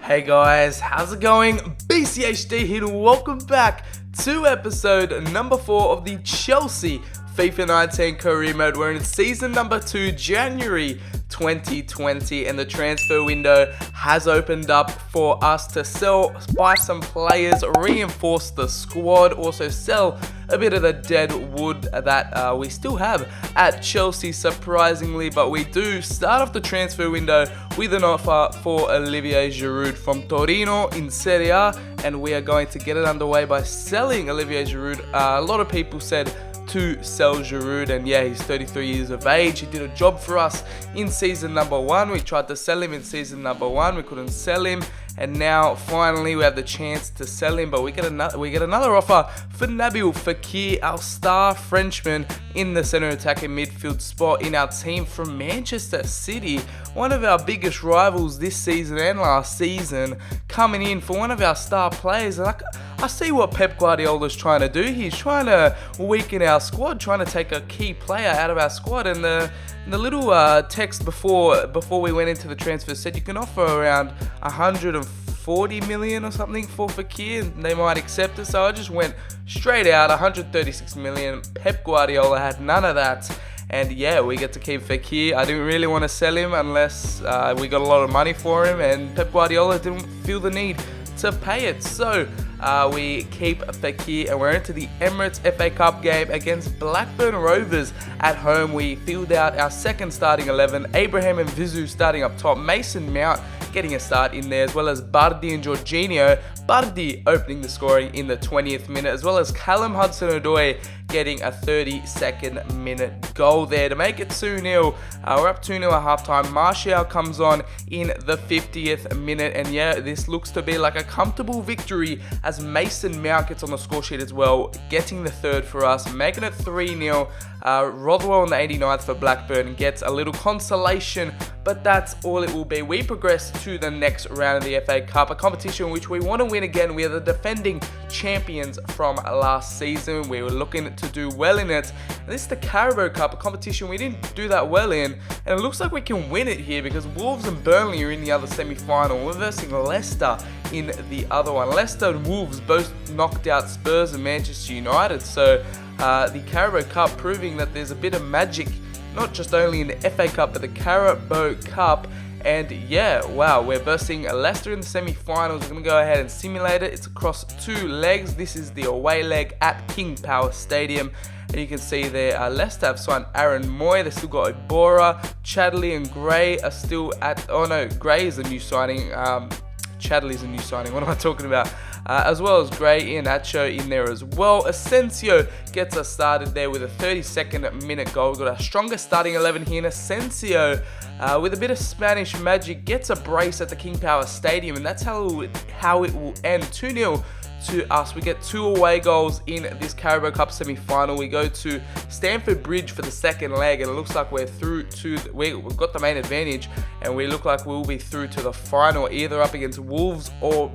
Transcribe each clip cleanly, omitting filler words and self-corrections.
Hey guys, how's it going? BCHD here and welcome back to episode number 4 of the Chelsea FIFA 19 career mode. We're in season number 2, January 2020, and the transfer window has opened up for us to buy some players, reinforce the squad, also sell a bit of the dead wood that we still have at Chelsea, surprisingly. But we do start off the transfer window with an offer for Olivier Giroud from Torino in Serie A, and we are going to get it underway by selling Olivier Giroud. A lot of people said to sell Giroud, and yeah, he's 33 years of age. He did a job for us in season number 1. We tried to sell him in season number 1, we couldn't sell him, and now finally we have the chance to sell him. But we get another offer for Nabil Fekir, our star Frenchman in the centre attacking midfield spot in our team from Manchester City, one of our biggest rivals this season and last season, coming in for one of our star players. And I see what Pep Guardiola's trying to do. He's trying to weaken our squad, trying to take a key player out of our squad. And the little text before we went into the transfer said you can offer around 140 million or something for Fekir, and they might accept it. So I just went straight out 136 million. Pep Guardiola had none of that. And yeah, we get to keep Fekir. I didn't really want to sell him unless we got a lot of money for him, and Pep Guardiola didn't feel the need to pay it. So we keep Fekir, and we're into the Emirates FA Cup game against Blackburn Rovers at home. We filled out our second starting 11. Abraham and Vizu starting up top. Mason Mount getting a start in there, as well as Bardi and Jorginho. Bardi opening the scoring in the 20th minute, as well as Callum Hudson-Odoi getting a 32nd minute goal there to make it 2-0. We're up 2-0 at halftime. Martial comes on in the 50th minute, and yeah, this looks to be like a comfortable victory as Mason Mount gets on the score sheet as well, getting the third for us, making it 3-0. Rothwell in the 89th for Blackburn gets a little consolation, but that's all it will be. We progress to the next round of the FA Cup, a competition which we want to win again. We are the defending champions from last season. We were looking to do well in it. And this is the Carabao Cup, a competition we didn't do that well in, and it looks like we can win it here because Wolves and Burnley are in the other semi-final. We're versing Leicester in the other one. Leicester and Wolves both knocked out Spurs and Manchester United, so the Carabao Cup proving that there's a bit of magic, not just only in the FA Cup, but the Carabao Cup. And yeah, wow, we're versing Leicester in the semi-finals. We're going to go ahead and simulate it. It's across 2 legs. This is the away leg at King Power Stadium. And you can see there, Leicester have signed Aaron Moy. They've still got Iborra, Chadley and Gray are still at... Oh no, Gray is a new signing. Chadley's a new signing. What am I talking about? As well as Gray and Acho in there as well. Asensio gets us started there with a 32nd minute goal. We've got our strongest starting 11 here. And Asensio, with a bit of Spanish magic, gets a brace at the King Power Stadium. And that's how it will end. 2-0 to us. We get 2 away goals in this Carabao Cup semi-final. We go to Stamford Bridge for the second leg, and it looks like we're through to we've got the main advantage, and we look like we'll be through to the final, either up against Wolves or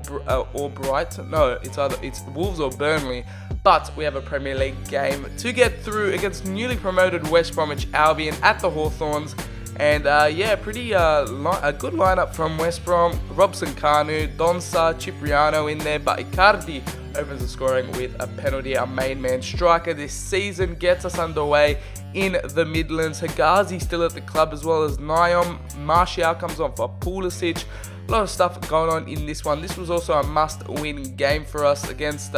Brighton. No, it's Wolves or Burnley. But we have a Premier League game to get through against newly promoted West Bromwich Albion at the Hawthorns. And yeah, a good lineup from West Brom. Robson Kanu, Donsa, Cipriano in there, but Icardi opens the scoring with a penalty. Our main man striker this season gets us underway in the Midlands. Hegazi still at the club, as well as Nyom. Martial comes on for Pulisic. A lot of stuff going on in this one. This was also a must-win game for us against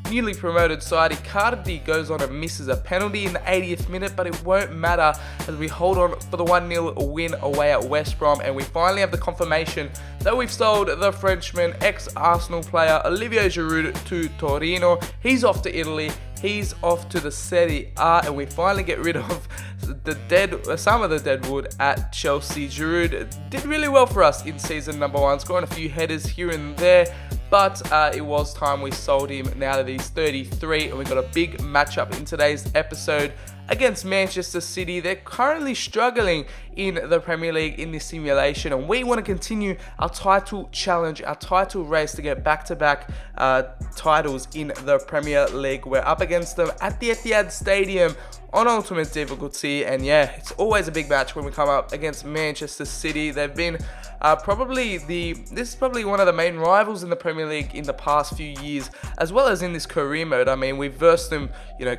newly promoted side. Icardi goes on and misses a penalty in the 80th minute, but it won't matter as we hold on for the 1-0 win away at West Brom. And we finally have the confirmation that we've sold the Frenchman, ex-Arsenal player Olivier Giroud to Torino. He's off to Italy. He's off to the Serie A, and we finally get rid of some of the dead wood at Chelsea. Giroud did really well for us in season number 1, scoring a few headers here and there, but it was time we sold him now that he's 33, and we've got a big matchup in today's episode against Manchester City. They're currently struggling in the Premier League in this simulation, and we want to continue our title challenge, our title race to get back-to-back titles in the Premier League. We're up against them at the Etihad Stadium on ultimate difficulty, and yeah, it's always a big match when we come up against Manchester City. They've been this is probably one of the main rivals in the Premier League in the past few years, as well as in this career mode. I mean, we've versed them,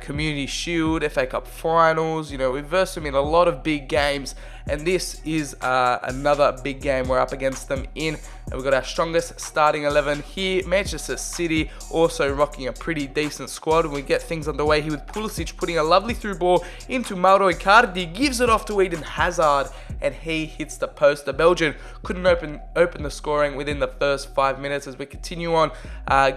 Community Shield, FA Cup finals, we've versed them in a lot of big games, and this is another big game we're up against them in. And we've got our strongest starting 11 here. Manchester City also rocking a pretty decent squad, and we get things underway here with Pulisic putting a lovely through ball into Mauro Icardi, gives it off to Eden Hazard, and he hits the post. The Belgian couldn't open the scoring within the first 5 minutes. As we continue on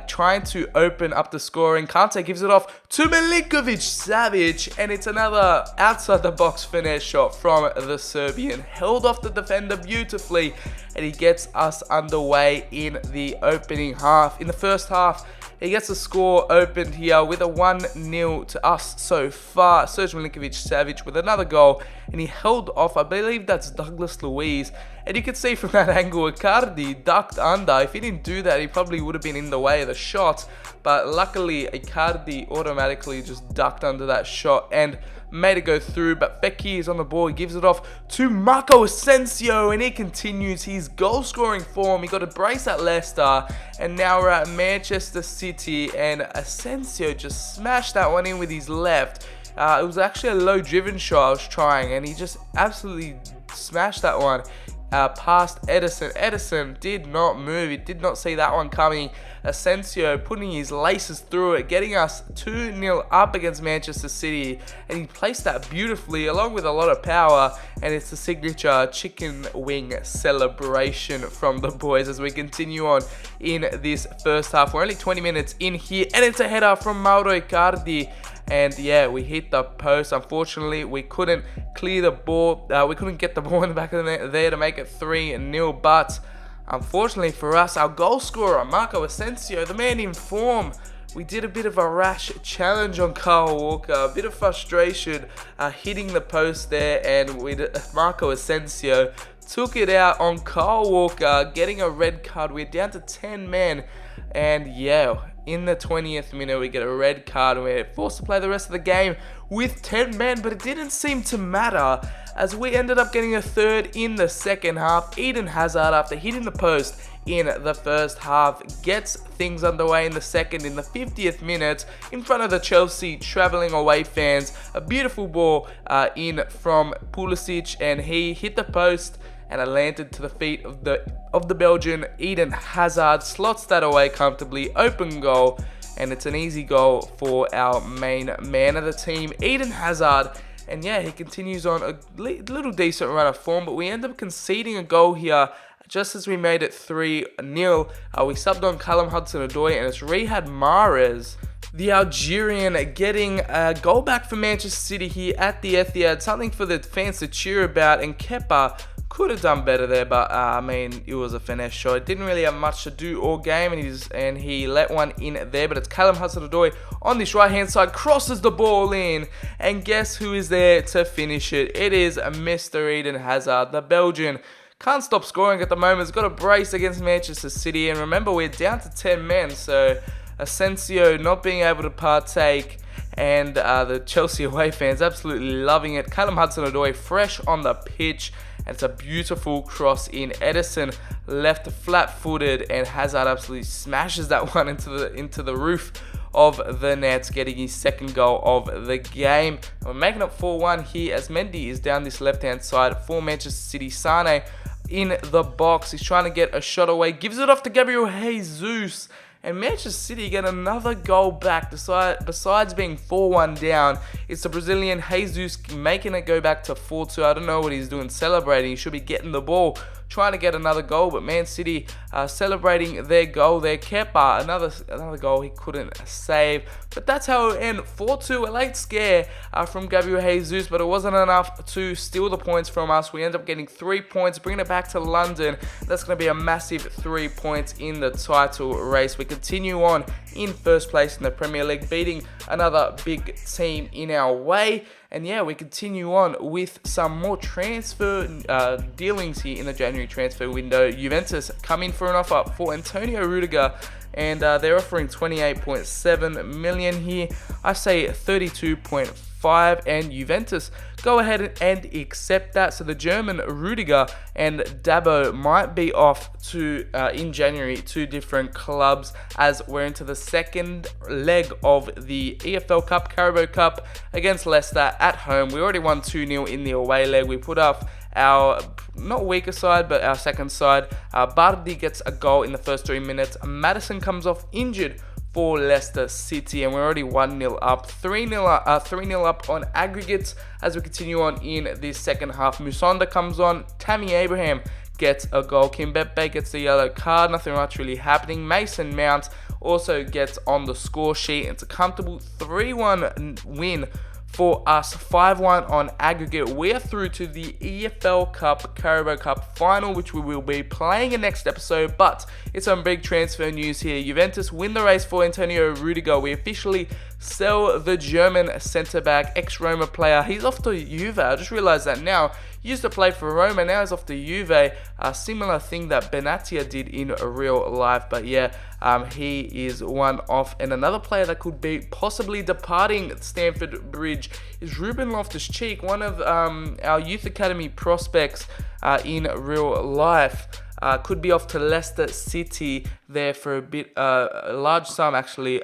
trying to open up the scoring, Kante gives it off to Milinkovic-Savic, and it's another outside the box finesse shot from the Serbian, held off the defender beautifully, and he gets us underway in the opening half. In the first half, he gets the score opened here with a 1-0 to us so far. Serge Milinkovic-Savic with another goal, and he held off, I believe that's Douglas Luiz. And you can see from that angle, Icardi ducked under. If he didn't do that, he probably would have been in the way of the shot. But luckily, Icardi automatically just ducked under that shot and made it go through. But Fekir is on the ball. He gives it off to Marco Asensio, and he continues his goal-scoring form. He got a brace at Leicester, and now we're at Manchester City, and Asensio just smashed that one in with his left. It was actually a low-driven shot I was trying, and he just absolutely smashed that one past Ederson. Ederson did not move. He did not see that one coming. Asensio putting his laces through it, getting us 2-0 up against Manchester City, and he placed that beautifully along with a lot of power, and it's the signature chicken wing celebration from the boys as we continue on in this first half. We're only 20 minutes in here, and it's a header from Mauro Icardi. And yeah, we hit the post. Unfortunately, we couldn't clear the ball. We couldn't get the ball in the back of the net there to make it 3-0. But unfortunately for us, our goal scorer, Marco Asensio, the man in form, we did a bit of a rash challenge on Kyle Walker. A bit of frustration hitting the post there. And Marco Asensio took it out on Kyle Walker, getting a red card. We're down to 10 men. And yeah, in the 20th minute, we get a red card, and we're forced to play the rest of the game with 10 men, but it didn't seem to matter as we ended up getting a third in the second half. Eden Hazard, after hitting the post in the first half, gets things underway in the second in the 50th minute in front of the Chelsea travelling away fans. A beautiful ball in from Pulisic, and he hit the post, and it landed to the feet of the Belgian. Eden Hazard slots that away comfortably, open goal, and it's an easy goal for our main man of the team, Eden Hazard. And yeah, he continues on a little decent run of form, but we end up conceding a goal here just as we made it 3-0. We subbed on Callum Hudson-Odoi, and it's Riyad Mahrez, the Algerian, getting a goal back for Manchester City here at the Etihad. Something for the fans to cheer about, and Kepa could have done better there, but I mean, it was a finesse shot. It didn't really have much to do all game, and he let one in there. But it's Callum Hudson-Odoi on this right-hand side, crosses the ball in, and guess who is there to finish it? It is Mr. Eden Hazard, the Belgian. Can't stop scoring at the moment. He's got a brace against Manchester City, and remember, we're down to 10 men, so Asensio not being able to partake, and the Chelsea away fans absolutely loving it. Callum Hudson-Odoi fresh on the pitch, and it's a beautiful cross in. Ederson left flat-footed, and Hazard absolutely smashes that one into the roof of the Nets, getting his second goal of the game. And we're making it 4-1 here as Mendy is down this left-hand side for Manchester City. Sane in the box. He's trying to get a shot away, gives it off to Gabriel Jesus, and Manchester City get another goal back. Besides being 4-1 down, it's the Brazilian Jesus making it go back to 4-2. I don't know what he's doing celebrating. He should be getting the ball, trying to get another goal, but Man City celebrating their goal there. Kepa, another goal he couldn't save, but that's how it ended. 4-2, a late scare from Gabriel Jesus, but it wasn't enough to steal the points from us. We end up getting 3 points, bringing it back to London. That's going to be a massive 3 points in the title race. We continue on in first place in the Premier League, beating another big team in our way. And yeah, we continue on with some more transfer dealings here in the January transfer window. Juventus come in for an offer for Antonio Rudiger, and they're offering 28.7 million here. I say 32.5, and Juventus go ahead and accept that. So the German Rudiger and Dabo might be off to in January to different clubs, as we're into the second leg of the EFL Cup, Carabao Cup against Leicester at home. We already won 2-0 in the away leg. We put up our not weaker side, but our second side. Bardi gets a goal in the first 3 minutes. Maddison comes off injured for Leicester City, and we're already 1-0 up, 3-0 up on aggregates as we continue on in this second half. Musonda comes on, Tammy Abraham gets a goal, Kimpembe gets the yellow card, nothing much really happening. Mason Mount also gets on the score sheet. It's a comfortable 3-1 win for us, 5-1 on aggregate. We are through to the EFL Cup, Carabao Cup final, which we will be playing in next episode, but it's some big transfer news here. Juventus win the race for Antonio Rudiger. We officially sell the German centre-back, ex-Roma player. He's off to Juve. I just realised that now. He used to play for Roma, now he's off to Juve. A similar thing that Benatia did in real life. But yeah, he is one off. And another player that could be possibly departing Stamford Bridge is Ruben Loftus-Cheek, one of our youth academy prospects in real life. Could be off to Leicester City there for a bit, a large sum actually.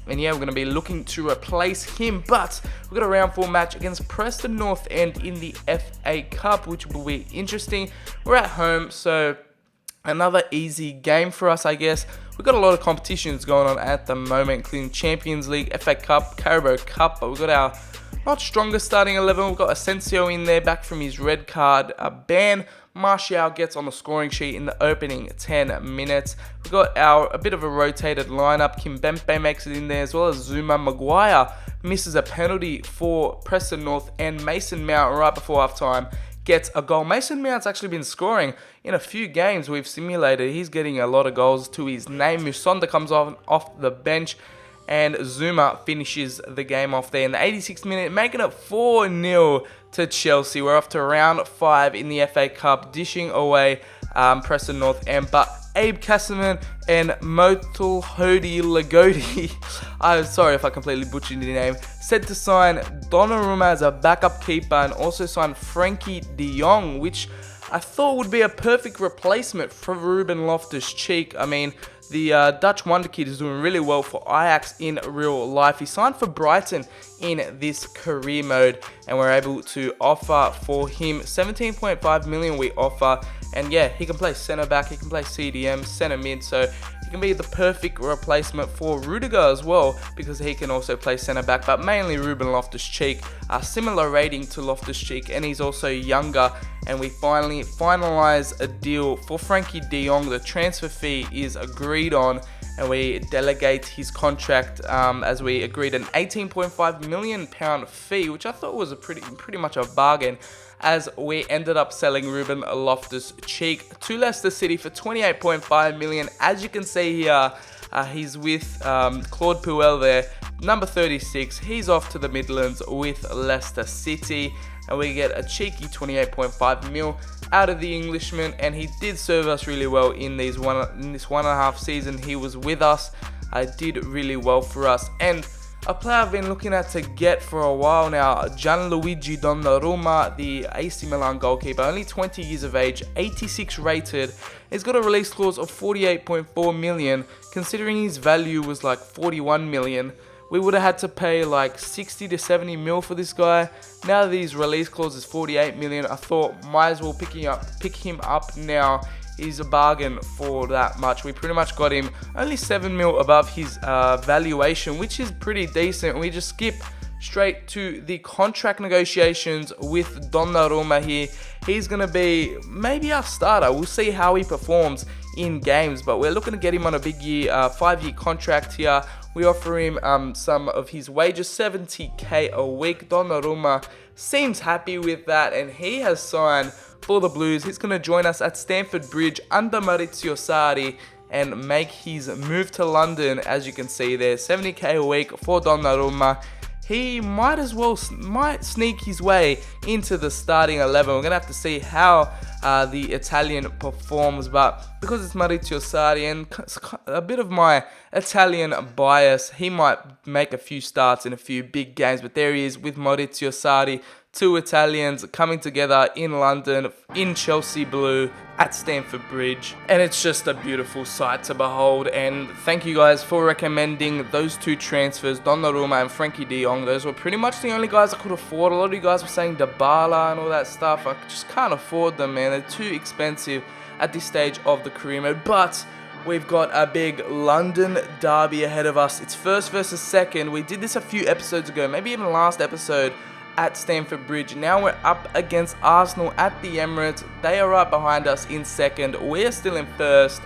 And yeah, we're going to be looking to replace him. But we've got a round 4 match against Preston North End in the FA Cup, which will be interesting. We're at home, so another easy game for us, I guess. We've got a lot of competitions going on at the moment, including Champions League, FA Cup, Carabao Cup. But we've got our not strongest starting 11. We've got Asensio in there, back from his red card ban. Martial gets on the scoring sheet in the opening 10 minutes. We've got a bit of a rotated lineup. Kimpembe makes it in there, as well as Zuma. Maguire misses a penalty for Preston North, and Mason Mount right before half-time gets a goal. Mason Mount's actually been scoring in a few games we've simulated. He's getting a lot of goals to his name. Musonda comes off the bench, and Zuma finishes the game off there in the 86th minute, making it 4-0 to Chelsea. We're off to round 5 in the FA Cup, dishing away Preston North End. But Abe Kassaman and Motul Hodi Lagodi, I'm sorry if I completely butchered the name, said to sign Donnarumma as a backup keeper, and also sign Frankie de Jong, which I thought would be a perfect replacement for Ruben Loftus-Cheek. I mean, the Dutch wonder kid is doing really well for Ajax in real life. He signed for Brighton in this career mode, and we're able to offer for him 17.5 million we offer. And yeah, he can play centre back, he can play CDM, centre mid, so he can be the perfect replacement for Rudiger as well, because he can also play centre back, but mainly Ruben Loftus-Cheek. A similar rating to Loftus-Cheek, and he's also younger. And we finally finalise a deal for Frankie de Jong. The transfer fee is agreed on, and we delegate his contract as we agreed an £18.5 million fee, which I thought was a pretty much a bargain, as we ended up selling Ruben Loftus-Cheek to Leicester City for 28.5 million. As you can see here, he's with Claude Puel there, number 36. He's off to the Midlands with Leicester City, and we get a cheeky 28.5 mil out of the Englishman. And he did serve us really well in this 1.5 season he was with us. Did really well for us. And a player I've been looking at to get for a while now, Gianluigi Donnarumma, the AC Milan goalkeeper, only 20 years of age, 86 rated. He's got a release clause of 48.4 million, considering his value was like 41 million. We would have had to pay like 60 to 70 mil for this guy. Now that his release clause is 48 million, I thought might as well pick him up now. He's a bargain for that much. We pretty much got him only 7 mil above his valuation, which is pretty decent. We just skip straight to the contract negotiations with Donnarumma here. He's going to be maybe our starter. We'll see how he performs in games, but we're looking to get him on a big 5-year contract here. We offer him some of his wages, 70k a week. Donnarumma seems happy with that, and he has signed for the Blues. He's going to join us at Stamford Bridge under Maurizio Sarri and make his move to London. As you can see there, 70k a week for Donnarumma. he might sneak his way into the starting 11. We're going to have to see how the Italian performs, but because it's Maurizio Sarri and a bit of my Italian bias, he might make a few starts in a few big games, but there he is with Maurizio Sarri, two Italians coming together in London, in Chelsea blue, at Stamford Bridge, and it's just a beautiful sight to behold. And thank you guys for recommending those two transfers, Donnarumma and Frankie de Jong. Those were pretty much the only guys I could afford. A lot of you guys were saying Dybala and all that stuff. I just can't afford them, man. They're too expensive at this stage of the career mode, but we've got a big London derby ahead of us. It's first versus second. We did this a few episodes ago, maybe even last episode, at Stamford Bridge. Now we're up against Arsenal at the Emirates. They are right behind us in second. We're still in first.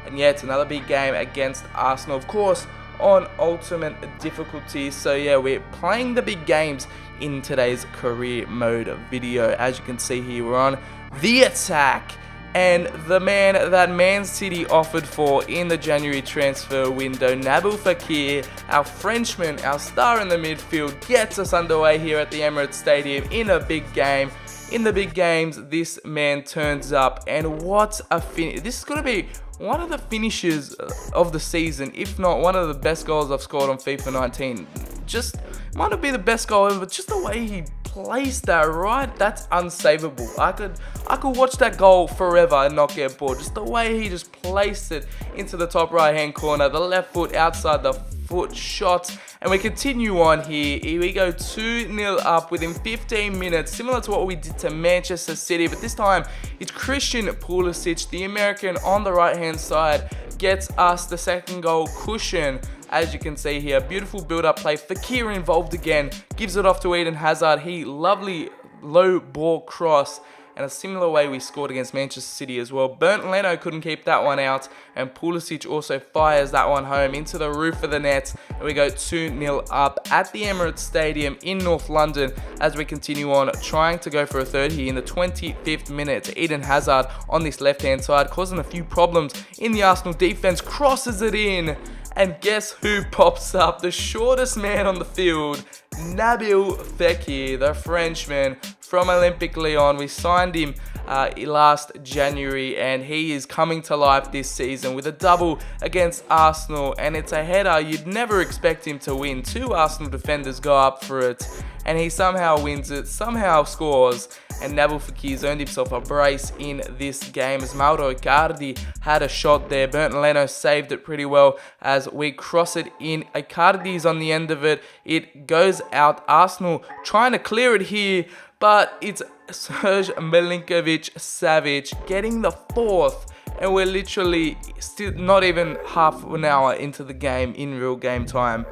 And yeah, it's another big game against Arsenal, of course, on ultimate difficulty. So yeah, we're playing the big games in today's career mode video. As you can see here, we're on the attack. And the man that Man City offered for in the January transfer window, Nabil Fekir, our Frenchman, our star in the midfield, gets us underway here at the Emirates Stadium in a big game. In the big games, this man turns up, and what a finish. This is going to be one of the finishes of the season, if not one of the best goals I've scored on FIFA 19. Just might not be the best goal ever, but just the way he placed that, right? That's unsavable. I could watch that goal forever and not get bored. Just the way he just placed it into the top right hand corner, the left foot outside the foot shot, and we continue on here. Here we go, 2-0 up within 15 minutes, similar to what we did to Manchester City, but this time it's Christian Pulisic, the American, on the right hand side, gets us the second goal cushion. As you can see here, beautiful build-up play. Fekir involved again, gives it off to Eden Hazard. Lovely low ball cross, and a similar way we scored against Manchester City as well. Bernd Leno couldn't keep that one out, and Pulisic also fires that one home into the roof of the net, and we go 2-0 up at the Emirates Stadium in North London as we continue on, trying to go for a third here in the 25th minute. Eden Hazard on this left-hand side, causing a few problems in the Arsenal defense, crosses it in. And guess who pops up? The shortest man on the field, Nabil Fekir, the Frenchman from Olympique Lyon. We signed him last January, and he is coming to life this season with a double against Arsenal, and it's a header you'd never expect him to win. Two Arsenal defenders go up for it, and he somehow wins it, somehow scores, and Nabil Fekir's earned himself a brace in this game as Mauro Icardi had a shot there. Bernd Leno saved it pretty well as we cross it in. Icardi's on the end of it. It goes out. Arsenal trying to clear it here, but it's Serge Milinkovic-Savic getting the fourth, and we're literally still not even half an hour into the game in real game time.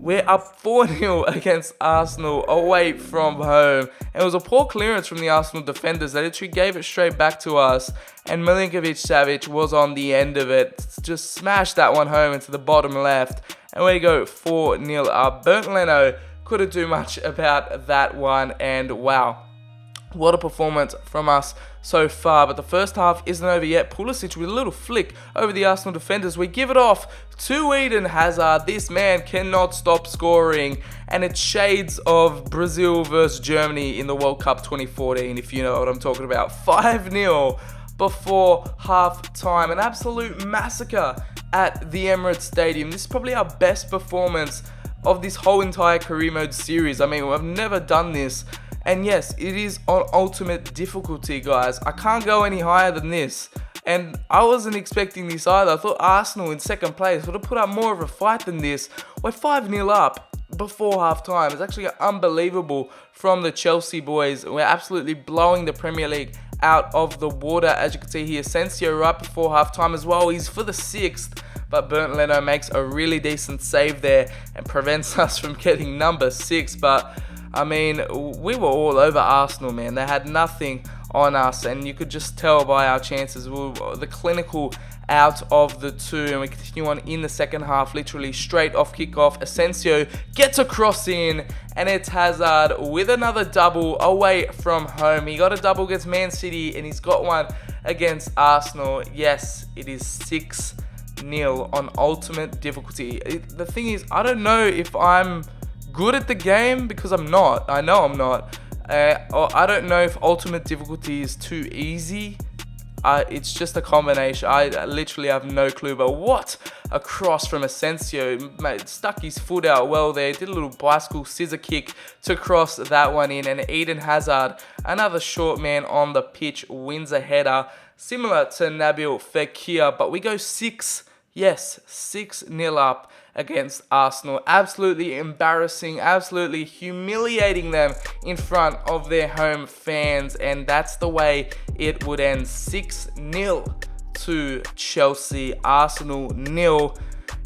We're up 4-0 against Arsenal away from home. And it was a poor clearance from the Arsenal defenders. They literally gave it straight back to us. And Milinkovic-Savic was on the end of it. Just smashed that one home into the bottom left. And we go 4-0 up. Bernd Leno couldn't do much about that one. And wow, what a performance from us so far. But the first half isn't over yet. Pulisic with a little flick over the Arsenal defenders. We give it off to Eden Hazard. This man cannot stop scoring, and it's shades of Brazil versus Germany in the World Cup 2014, if you know what I'm talking about. 5-0 before half time. An absolute massacre at the Emirates Stadium. This is probably our best performance of this whole entire career mode series. I mean, I've never done this. And yes, it is on ultimate difficulty, guys. I can't go any higher than this. And I wasn't expecting this either. I thought Arsenal in second place would have put up more of a fight than this. We're 5-0 up before half time. It's actually unbelievable from the Chelsea boys. We're absolutely blowing the Premier League out of the water. As you can see here, Asensio right before half time as well. He's for the 6th. But Bernd Leno makes a really decent save there and prevents us from getting number 6. But I mean, we were all over Arsenal, man. They had nothing on us, and you could just tell by our chances. We were the clinical out of the two, and we continue on in the second half, literally straight off kickoff. Asensio gets a cross in, and it's Hazard with another double away from home. He got a double against Man City, and he's got one against Arsenal. Yes, it is 6-0 on ultimate difficulty. The thing is, I don't know if I'm good at the game, because I'm not. I know I'm not. Or I don't know if ultimate difficulty is too easy. It's just a combination. I literally have no clue. But what a cross from Asensio. Mate, stuck his foot out well there. Did a little bicycle scissor kick to cross that one in. And Eden Hazard, another short man on the pitch, wins a header. Similar to Nabil Fekir. But we go 6-0 up against Arsenal. Absolutely embarrassing, absolutely humiliating them in front of their home fans, and that's the way it would end. 6-0 to Chelsea, Arsenal 0.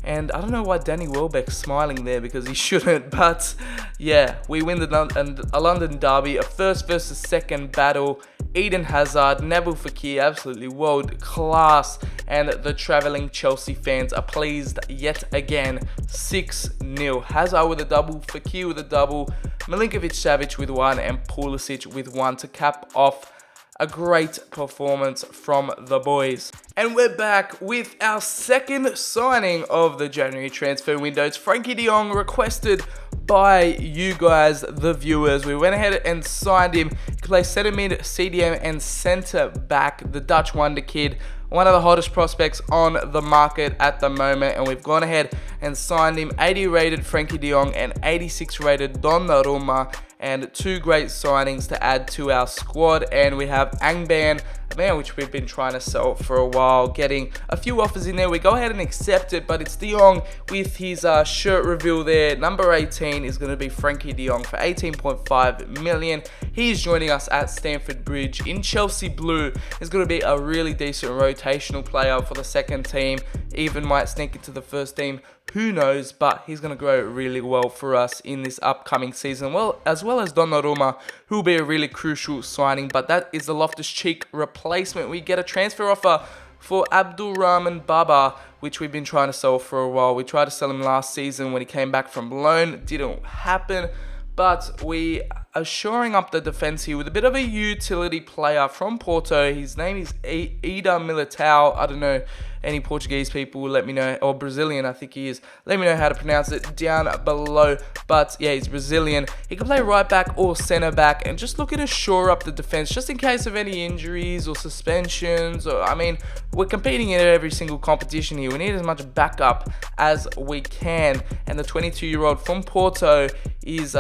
And I don't know why Danny Welbeck's smiling there, because he shouldn't. But yeah, we win a London derby, a first versus second battle. Eden Hazard, Nabil Fekir, absolutely world class. And the travelling Chelsea fans are pleased yet again. 6-0. Hazard with a double, Fekir with a double, Milinkovic-Savic with one, and Pulisic with one to cap off a great performance from the boys. And we're back with our second signing of the January transfer window. It's Frankie de Jong, requested by you guys, the viewers. We went ahead and signed him. He can play centre mid, CDM, and centre back. The Dutch wonder kid, one of the hottest prospects on the market at the moment, and we've gone ahead and signed him. 80 rated Frankie de Jong and 86 rated Donnarumma, and two great signings to add to our squad. And we have Angban, a man which we've been trying to sell for a while, getting a few offers in there. We go ahead and accept it, but it's de Jong with his shirt reveal there. Number 18 is going to be Frankie de Jong for 18.5 million. He's joining us at Stamford Bridge in Chelsea blue. He's going to be a really decent rotational player for the second team. Even might sneak into the first team. Who knows, but he's going to grow really well for us in this upcoming season. Well as Donnarumma, who will be a really crucial signing. But that is the Loftus-Cheek replacement. We get a transfer offer for Abdulrahman Baba, which we've been trying to sell for a while. We tried to sell him last season when he came back from loan. Didn't happen. But we are shoring up the defense here with a bit of a utility player from Porto. His name is Ida Militao. I don't know, any Portuguese people will let me know, or Brazilian I think he is. Let me know how to pronounce it down below. But yeah, he's Brazilian. He can play right back or centre back, and just looking to shore up the defense just in case of any injuries or suspensions. Or I mean, we're competing in every single competition here. We need as much backup as we can. And the 22-year-old from Porto is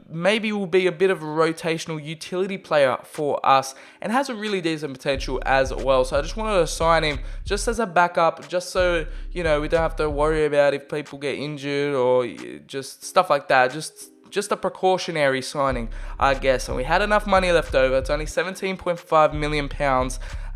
maybe will be a bit of a rotational utility player for us, and has a really decent potential as well. So I just wanted to sign him just as a backup, just so we don't have to worry about if people get injured or just stuff like that. Just a precautionary signing, I guess. And we had enough money left over. It's only £17.5 million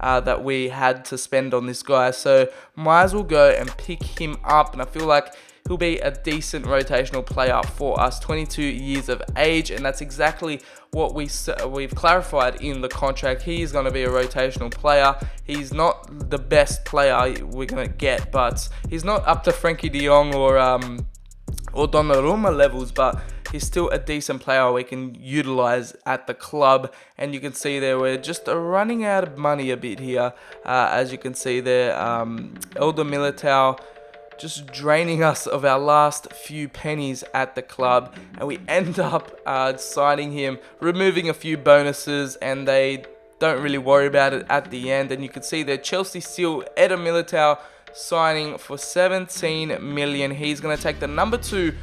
that we had to spend on this guy, so might as well go and pick him up. And I feel like he'll be a decent rotational player for us, 22 years of age, and that's exactly what we've clarified in the contract. He is going to be a rotational player. He's not the best player we're going to get, but he's not up to Frankie de Jong or Donnarumma levels, but he's still a decent player we can utilize at the club. And you can see there we're just running out of money a bit here, as you can see there. Elder Militao just draining us of our last few pennies at the club, and we end up signing him, removing a few bonuses, and they don't really worry about it at the end. And you can see there Chelsea seal Eder Militao signing for 17 million. He's going to take the number 2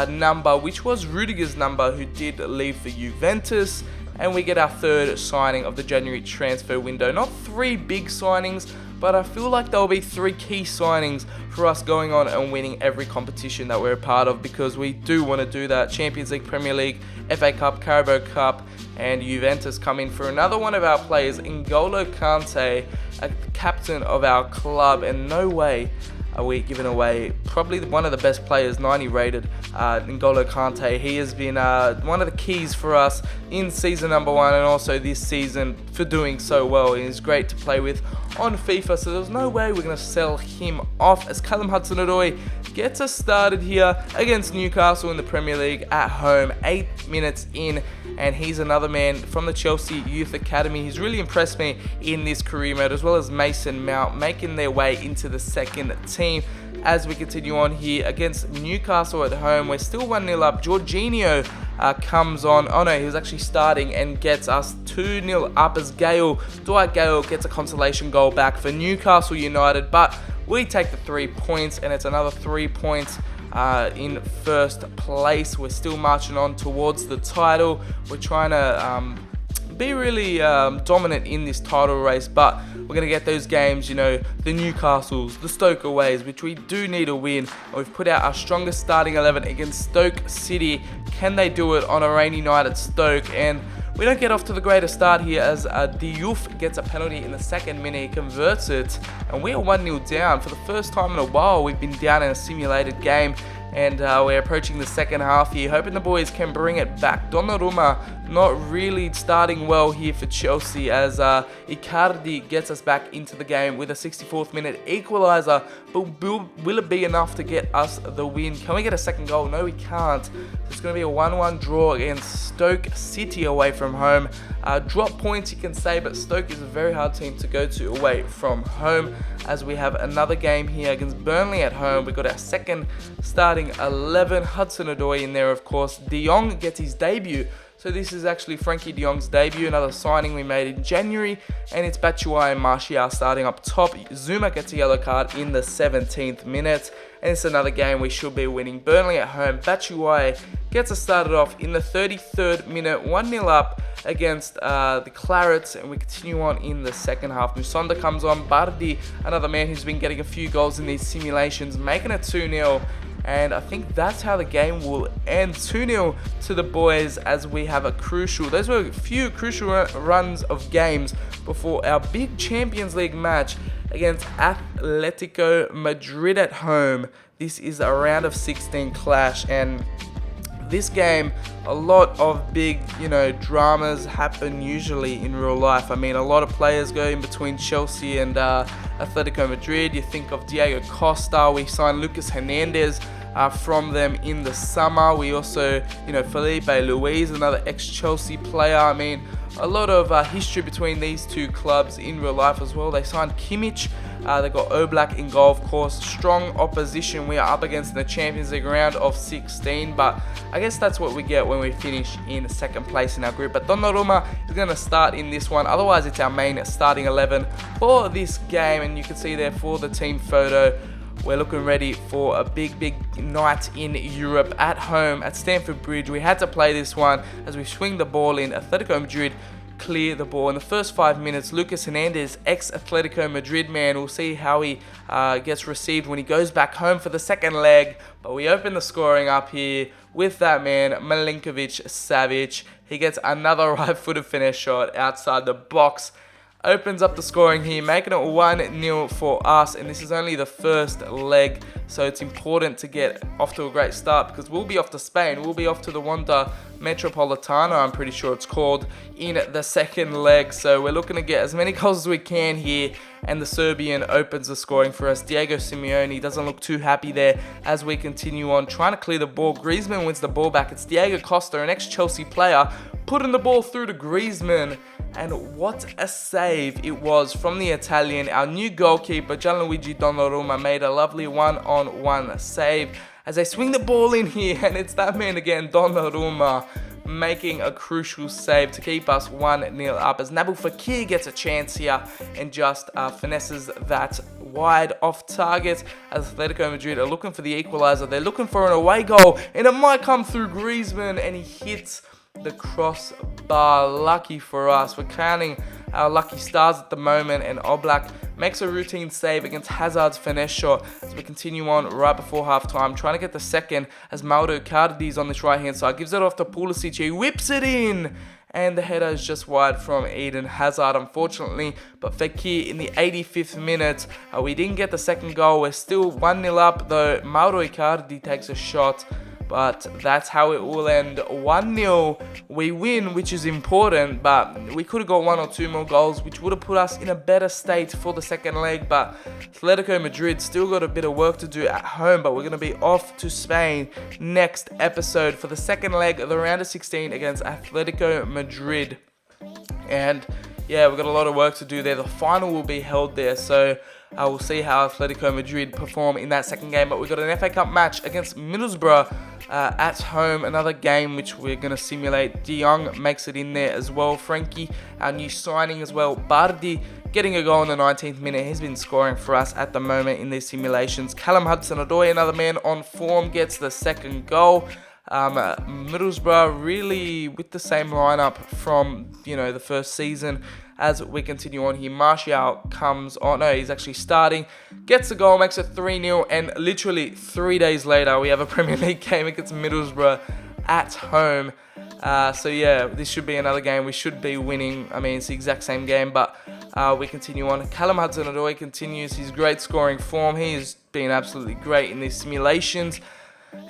number, which was Rudiger's number, who did leave for Juventus. And we get our third signing of the January transfer window. Not 3 big signings, but I feel like there'll be 3 key signings for us going on and winning every competition that we're a part of, because we do want to do that. Champions League, Premier League, FA Cup, Carabao Cup, and Juventus come in for another one of our players, N'Golo Kante, a captain of our club, and no way are we giving away probably one of the best players, 90 rated, N'Golo Kante. He has been one of the keys for us in season number 1 and also this season for doing so well. He's great to play with on FIFA, so there's no way we're going to sell him off, as Callum Hudson-Odoi gets us started here against Newcastle in the Premier League at home, 8 minutes in, and he's another man from the Chelsea Youth Academy. He's really impressed me in this career mode, as well as Mason Mount making their way into the second team. As we continue on here against Newcastle at home, we're still 1-0 up. Jorginho comes on. Oh no, he was actually starting and gets us 2-0 up as Dwight Gale gets a consolation goal back for Newcastle United. But we take the 3 points, and it's another 3 points in first place. We're still marching on towards the title. We're trying to be really dominant in this title race, but we're going to get those games, the Newcastles, the Stoke aways, which we do need to win. We've put out our strongest starting 11 against Stoke City. Can they do it on a rainy night at Stoke? And we don't get off to the greatest start here as Diouf gets a penalty in the second minute. He converts it, and we are 1-0 down. For the first time in a while, we've been down in a simulated game, and we're approaching the second half here, hoping the boys can bring it back. Donnarumma not really starting well here for Chelsea, as Icardi gets us back into the game with a 64th minute equaliser, but will it be enough to get us the win? Can we get a second goal? No, we can't. So it's going to be a 1-1 draw against Stoke City away from home. Drop points, you can say, but Stoke is a very hard team to go to away from home, as we have another game here against Burnley at home. We've got our second starting 11. Hudson-Odoi in there, of course. De Jong gets his debut. So this is actually Frankie de Jong's debut, another signing we made in January, and it's Batshuayi and Martial starting up top. Zuma gets a yellow card in the 17th minute, and it's another game we should be winning. Burnley at home, Batshuayi gets us started off in the 33rd minute, 1-0 up against the Clarets, and we continue on in the second half. Musonda comes on, Bardi, another man who's been getting a few goals in these simulations, making it 2-0. And I think that's how the game will end. 2-0 to the boys, as we have those were a few crucial runs of games before our big Champions League match against Atletico Madrid at home. This is a round of 16 clash, and this game, a lot of big, dramas happen usually in real life. I mean, a lot of players go in between Chelsea and Atletico Madrid. You think of Diego Costa. We signed Lucas Hernandez from them in the summer. We also, Felipe Luis, another ex-Chelsea player. I mean, a lot of history between these two clubs in real life as well. They signed Kimmich. They got Oblak in goal, of course. Strong opposition we are up against in the Champions League round of 16, but I guess that's what we get when we finish in second place in our group. But Donnarumma is going to start in this one. Otherwise, it's our main starting 11 for this game, and you can see there for the team photo, we're looking ready for a big night in Europe at home at Stamford Bridge. We had to play this one as we swing the ball in. Atletico Madrid clear the ball in the first 5 minutes. Lucas Hernandez, ex-Atletico Madrid man, we'll see how he gets received when he goes back home for the second leg. But we open the scoring up here with that man, Milinkovic-Savic. He gets another right-footed finish shot outside the box. Opens up the scoring here, making it 1-0 for us, and this is only the first leg, so it's important to get off to a great start, because we'll be off to Spain. We'll be off to the Wanda Metropolitano, I'm pretty sure it's called, in the second leg. So we're looking to get as many goals as we can here, and the Serbian opens the scoring for us. Diego Simeone doesn't look too happy there as we continue on, trying to clear the ball. Griezmann wins the ball back. It's Diego Costa, an ex-Chelsea player, putting the ball through to Griezmann. And what a save it was from the Italian. Our new goalkeeper, Gianluigi Donnarumma, made a lovely one-on-one save as they swing the ball in here, and it's that man again, Donnarumma, making a crucial save to keep us 1-0 up, as Nabil Fekir gets a chance here and just finesses that wide off target, as Atletico Madrid are looking for the equaliser. They're looking for an away goal, and it might come through Griezmann, and he hits the crossbar. Lucky for us. We're counting our lucky stars at the moment, and Oblak makes a routine save against Hazard's finesse shot as we continue on right before half-time, trying to get the second as Mauro Icardi's on this right-hand side, gives it off to Pulisic, he whips it in, and the header is just wide from Eden Hazard, unfortunately. But Fekir in the 85th minute, we didn't get the second goal. We're still 1-0 up, though Mauro Icardi takes a shot, But that's how it will end. 1-0. We win, which is important, but we could have got 1 or 2 more goals, which would have put us in a better state for the second leg. But Atletico Madrid still got a bit of work to do at home, but we're going to be off to Spain next episode for the second leg of the round of 16 against Atletico Madrid. And yeah, we've got a lot of work to do there. The final will be held there, so we'll see how Atletico Madrid perform in that second game. But we've got an FA Cup match against Middlesbrough at home. Another game which we're going to simulate. De Jong makes it in there as well. Frankie, our new signing as well. Bardi getting a goal in the 19th minute. He's been scoring for us at the moment in these simulations. Callum Hudson-Odoi, another man on form, gets the second goal. Middlesbrough really with the same lineup from the first season. As we continue on here, Martial comes on. No, he's actually starting, gets the goal, makes it 3-0, and literally 3 days later we have a Premier League game against Middlesbrough at home. So yeah, this should be another game we should be winning. I mean, it's the exact same game, but we continue on. Callum Hudson-Odoi continues his great scoring form. He has been absolutely great in these simulations.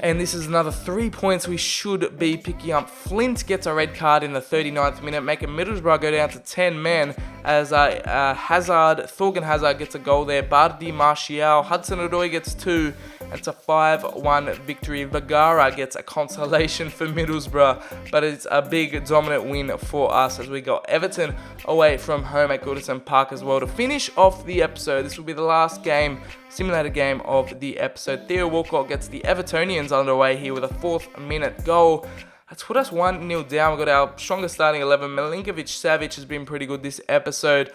And this is another 3 points we should be picking up. Flint gets a red card in the 39th minute, making Middlesbrough go down to 10 men as Thorgan Hazard gets a goal there. Bardi, Martial, Hudson-Odoi gets 2. It's a 5-1 victory. Vergara gets a consolation for Middlesbrough, but it's a big dominant win for us as we got Everton away from home at Goodison Park as well. To finish off the episode, this will be the last game, simulated game of the episode. Theo Walcott gets the Evertonians underway here with a 4th minute goal. That's put us 1-0 down. We've got our strongest starting 11. Milinkovic-Savic has been pretty good this episode.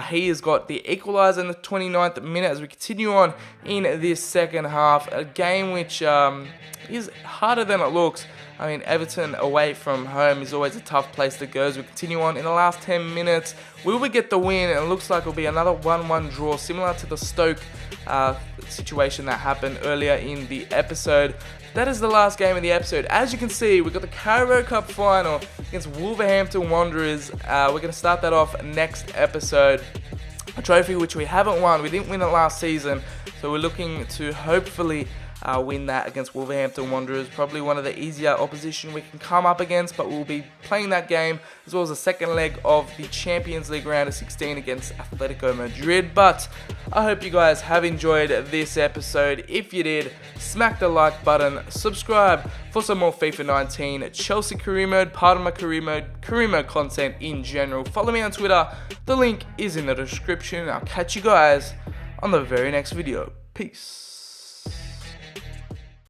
He has got the equaliser in the 29th minute as we continue on in this second half. A game which is harder than it looks. I mean, Everton away from home is always a tough place to go as we continue on in the last 10 minutes. Will we get the win? It looks like it'll be another 1-1 draw, similar to the Stoke situation that happened earlier in the episode. That is the last game of the episode. As you can see, we've got the Carabao Cup final against Wolverhampton Wanderers. We're going to start that off next episode. A trophy which we haven't won. We didn't win it last season, so we're looking to hopefully win that against Wolverhampton Wanderers. Probably one of the easier opposition we can come up against, but we'll be playing that game as well as the second leg of the Champions League round of 16 against Atletico Madrid. But I hope you guys have enjoyed this episode. If you did, smack the like button, subscribe for some more FIFA 19 Chelsea career mode, part of my career mode content in general. Follow me on Twitter. The link is in the description. I'll catch you guys on the very next video. Peace.